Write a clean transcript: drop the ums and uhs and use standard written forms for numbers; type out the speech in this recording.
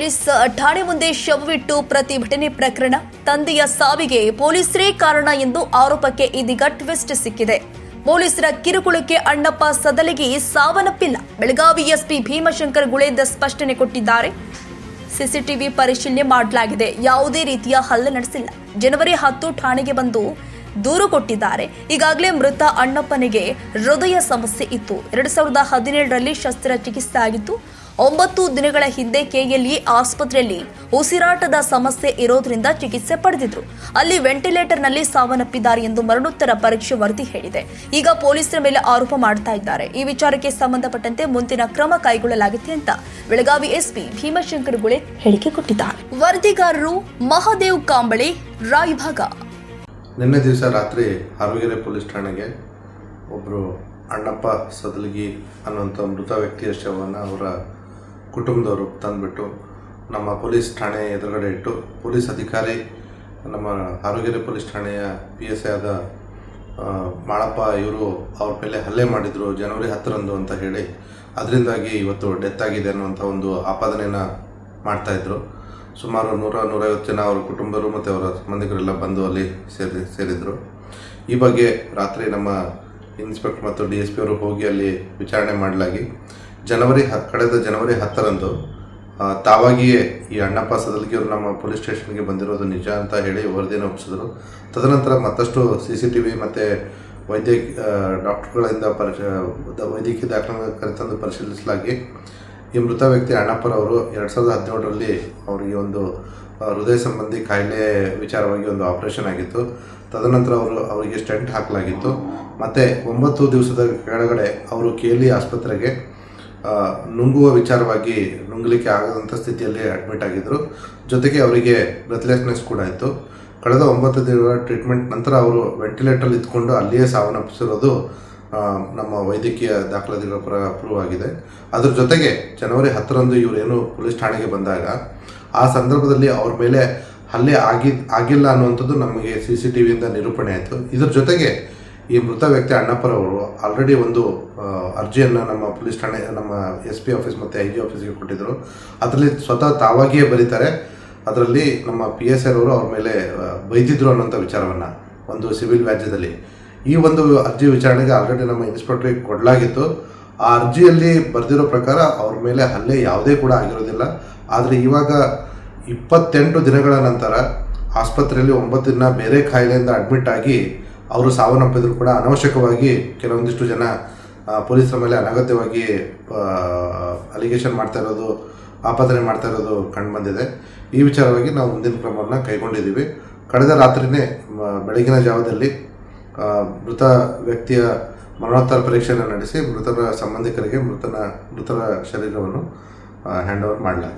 Police ಠಾಣೆ ಮುಂದೆ ಶವವಿಟ್ಟು ಪ್ರತಿಭಟನೆ ಪ್ರಕರಣ. ತಂದೆಯ ಸಾವಿಗೆ ಪೊಲೀಸರೇ ಕಾರಣ ಎಂದು ಆರೋಪಕ್ಕೆ ಇದೀಗ ಟ್ವಿಸ್ಟ್ ಸಿಕ್ಕಿದೆ. ಪೊಲೀಸರ ಕಿರುಕುಳಕ್ಕೆ ಅಣ್ಣಪ್ಪ ಸದಲಗಿ ಸಾವನ್ನಪ್ಪಿಲ್ಲ. ಬೆಳಗಾವಿ ಎಸ್ಪಿ ಭೀಮಶಂಕರ್ ಗುಳೇದ ಸ್ಪಷ್ಟನೆ ಕೊಟ್ಟಿದ್ದಾರೆ. ಸಿಸಿಟಿವಿ ಪರಿಶೀಲನೆ ಮಾಡಲಾಗಿದೆ, ಯಾವುದೇ ರೀತಿಯ ಹಲ್ಲೆ ನಡೆಸಿಲ್ಲ. ಜನವರಿ 10 ಠಾಣೆಗೆ ಬಂದು ದೂರು ಕೊಟ್ಟಿದ್ದಾರೆ. ಈಗಾಗಲೇ ಮೃತ ಅಣ್ಣಪ್ಪನಿಗೆ ಹೃದಯ ಸಮಸ್ಯೆ ಇತ್ತು. 2017ರಲ್ಲಿ ಶಸ್ತ್ರಚಿಕಿತ್ಸೆ ಆಗಿತ್ತು. 9 ದಿನಗಳ ಹಿಂದೆ ಕೆಎಲ್ಇ ಆಸ್ಪತ್ರೆಯಲ್ಲಿ ಉಸಿರಾಟದ ಸಮಸ್ಯೆ ಇರೋದ್ರಿಂದ ಚಿಕಿತ್ಸೆ ಪಡೆದಿದ್ರು. ಅಲ್ಲಿ ವೆಂಟಿಲೇಟರ್ನಲ್ಲಿ ಸಾವನ್ನಪ್ಪಿದ್ದಾರೆ ಎಂದು ಮರಣೋತ್ತರ ಪರೀಕ್ಷೆ ವರದಿ ಹೇಳಿದೆ. ಈಗ ಪೊಲೀಸರ ಮೇಲೆ ಆರೋಪ ಮಾಡ್ತಾ ಇದ್ದಾರೆ. ಈ ವಿಚಾರಕ್ಕೆ ಸಂಬಂಧಪಟ್ಟಂತೆ ಮುಂದಿನ ಕ್ರಮ ಕೈಗೊಳ್ಳಲಾಗುತ್ತೆ ಅಂತ ಬೆಳಗಾವಿ ಎಸ್ಪಿ ಭೀಮಶಂಕರ್ ಗುಳೆ ಹೇಳಿಕೆ ಕೊಟ್ಟಿದ್ದಾರೆ. ವರದಿಗಾರರು ಮಹಾದೇವ್ ಕಾಂಬಳೆ, ರಾಯಭಾಗ. ನಿನ್ನೆ ದಿವಸ ರಾತ್ರಿ ಹಾರೋಗೆರೆ ಪೊಲೀಸ್ ಠಾಣೆಗೆ ಒಬ್ಬರು ಅಣ್ಣಪ್ಪ ಸದಲಗಿ ಅನ್ನುವಂಥ ಮೃತ ವ್ಯಕ್ತಿಯ ಶವವನ್ನು ಅವರ ಕುಟುಂಬದವರು ತಂದುಬಿಟ್ಟು ನಮ್ಮ ಪೊಲೀಸ್ ಠಾಣೆ ಎದುರುಗಡೆ ಇಟ್ಟು, ಪೊಲೀಸ್ ಅಧಿಕಾರಿ ನಮ್ಮ ಹಾರೋಗೆರೆ ಪೊಲೀಸ್ ಠಾಣೆಯ PSI ಆದ ಮಾಳಪ್ಪ ಇವರು ಅವ್ರ ಮೇಲೆ ಹಲ್ಲೆ ಮಾಡಿದರು ಜನವರಿ 10ರಂದು ಅಂತ ಹೇಳಿ, ಅದರಿಂದಾಗಿ ಇವತ್ತು ಡೆತ್ ಆಗಿದೆ ಅನ್ನುವಂಥ ಒಂದು ಆಪಾದನೆಯನ್ನು ಮಾಡ್ತಾಯಿದ್ರು. ಸುಮಾರು 100-150 ಜನ ಅವರ ಕುಟುಂಬರು ಮತ್ತು ಅವರ ಸಂಬಂಧಿಕರೆಲ್ಲ ಬಂದು ಅಲ್ಲಿ ಸೇರಿದರು. ಈ ಬಗ್ಗೆ ರಾತ್ರಿ ನಮ್ಮ ಇನ್ಸ್ಪೆಕ್ಟರ್ ಮತ್ತು DSP ಅವರು ಹೋಗಿ ಅಲ್ಲಿ ವಿಚಾರಣೆ ಮಾಡಲಾಗಿ ಕಳೆದ ಜನವರಿ 10ರಂದು ತಾವಾಗಿಯೇ ಈ ಅಣ್ಣಪ್ಪ ಸದಲಗಿ ಅವರು ನಮ್ಮ ಪೊಲೀಸ್ ಸ್ಟೇಷನ್ಗೆ ಬಂದಿರೋದು ನಿಜ ಅಂತ ಹೇಳಿ ವರದಿಯನ್ನು ಒಪ್ಪಿಸಿದ್ರು. ತದನಂತರ ಮತ್ತಷ್ಟು CCTV ಮತ್ತು ಡಾಕ್ಟರ್ಗಳಿಂದ ವೈದ್ಯಕೀಯ ದಾಖಲೆ ಕರೆತಂದು ಪರಿಶೀಲಿಸಲಾಗಿ ಈ ಮೃತ ವ್ಯಕ್ತಿ ಅಣ್ಣಪ್ಪರವರು 2017ರಲ್ಲಿ ಅವರಿಗೆ ಒಂದು ಹೃದಯ ಸಂಬಂಧಿ ಕಾಯಿಲೆ ವಿಚಾರವಾಗಿ ಒಂದು ಆಪರೇಷನ್ ಆಗಿತ್ತು. ತದನಂತರ ಅವರಿಗೆ ಸ್ಟೆಂಟ್ ಹಾಕಲಾಗಿತ್ತು. ಮತ್ತು 9 ದಿವಸದ ಕೆಳಗಡೆ ಅವರು KLE ಆಸ್ಪತ್ರೆಗೆ ನುಂಗುವ ವಿಚಾರವಾಗಿ ನುಂಗಲಿಕ್ಕೆ ಆಗದಂಥ ಸ್ಥಿತಿಯಲ್ಲಿ ಅಡ್ಮಿಟ್ ಆಗಿದ್ದರು. ಜೊತೆಗೆ ಅವರಿಗೆ ಬ್ರೆತ್ಲೆಸ್ನೆಸ್ ಕೂಡ ಇತ್ತು. ಕಳೆದ 9 ದಿನಗಳ ಟ್ರೀಟ್ಮೆಂಟ್ ನಂತರ ಅವರು ವೆಂಟಿಲೇಟರಲ್ಲಿ ಇದ್ಕೊಂಡು ಅಲ್ಲಿಯೇ ಸಾವನ್ನಪ್ಪಿಸಿರೋದು ನಮ್ಮ ವೈದ್ಯಕೀಯ ದಾಖಲಾತಿಗಳ ಪ್ರೂವ್ ಆಗಿದೆ. ಅದರ ಜೊತೆಗೆ ಜನವರಿ 10ರಂದು ಇವರೇನು ಪೊಲೀಸ್ ಠಾಣೆಗೆ ಬಂದಾಗ ಆ ಸಂದರ್ಭದಲ್ಲಿ ಅವ್ರ ಮೇಲೆ ಹಲ್ಲೆ ಆಗಿಲ್ಲ ಅನ್ನುವಂಥದ್ದು ನಮಗೆ CCTVಯಿಂದ ನಿರೂಪಣೆ ಆಯಿತು. ಇದರ ಜೊತೆಗೆ ಈ ಮೃತ ವ್ಯಕ್ತಿ ಅಣ್ಣಪ್ಪರವರು ಆಲ್ರೆಡಿ ಒಂದು ಅರ್ಜಿಯನ್ನು ನಮ್ಮ ಪೊಲೀಸ್ ಠಾಣೆ, ನಮ್ಮ SP ಆಫೀಸ್ ಮತ್ತು IG ಆಫೀಸ್ಗೆ ಕೊಟ್ಟಿದ್ದರು. ಅದರಲ್ಲಿ ಸ್ವತಃ ತಾವಾಗಿಯೇ ಬರೀತಾರೆ. ಅದರಲ್ಲಿ ನಮ್ಮ PSI ಅವರು ಅವ್ರ ಮೇಲೆ ಬೈದಿದ್ರು ಅನ್ನೋಂಥ ವಿಚಾರವನ್ನು ಒಂದು ಸಿವಿಲ್ ವ್ಯಾಜ್ಯದಲ್ಲಿ ಈ ಒಂದು ಅರ್ಜಿ ವಿಚಾರಣೆಗೆ ಆಲ್ರೆಡಿ ನಮ್ಮ ಇನ್ಸ್ಪೆಕ್ಟ್ರಿಗೆ ಕೊಡಲಾಗಿತ್ತು. ಆ ಅರ್ಜಿಯಲ್ಲಿ ಬರೆದಿರೋ ಪ್ರಕಾರ ಅವ್ರ ಮೇಲೆ ಹಲ್ಲೆ ಯಾವುದೇ ಕೂಡ ಆಗಿರೋದಿಲ್ಲ. ಆದರೆ ಇವಾಗ 28 ದಿನಗಳ ನಂತರ ಆಸ್ಪತ್ರೆಯಲ್ಲಿ 9 ದಿನ ಬೇರೆ ಕಾಯಿಲೆಯಿಂದ ಅಡ್ಮಿಟ್ ಆಗಿ ಅವರು ಸಾವನ್ನಪ್ಪಿದ್ರು ಕೂಡ ಅನವಶ್ಯಕವಾಗಿ ಕೆಲವೊಂದಿಷ್ಟು ಜನ ಪೊಲೀಸರ ಮೇಲೆ ಅನಗತ್ಯವಾಗಿ ಅಲಿಗೇಷನ್ ಮಾಡ್ತಾ ಇರೋದು, ಆಪಾದನೆ ಮಾಡ್ತಾ ಇರೋದು ಕಂಡುಬಂದಿದೆ. ಈ ವಿಚಾರವಾಗಿ ನಾವು ಮುಂದಿನ ಕ್ರಮವನ್ನು ಕೈಗೊಂಡಿದ್ದೀವಿ. ಕಳೆದ ರಾತ್ರಿಯೇ ಬೆಳಗಿನ ಜಾವದಲ್ಲಿ ಮೃತ ವ್ಯಕ್ತಿಯ ಮರಣೋತ್ತರ ಪರೀಕ್ಷೆಯನ್ನು ನಡೆಸಿ ಮೃತರ ಸಂಬಂಧಿಕರಿಗೆ ಮೃತರ ಶರೀರವನ್ನು ಹ್ಯಾಂಡ್ ಓವರ್ ಮಾಡಲಾಗಿದೆ.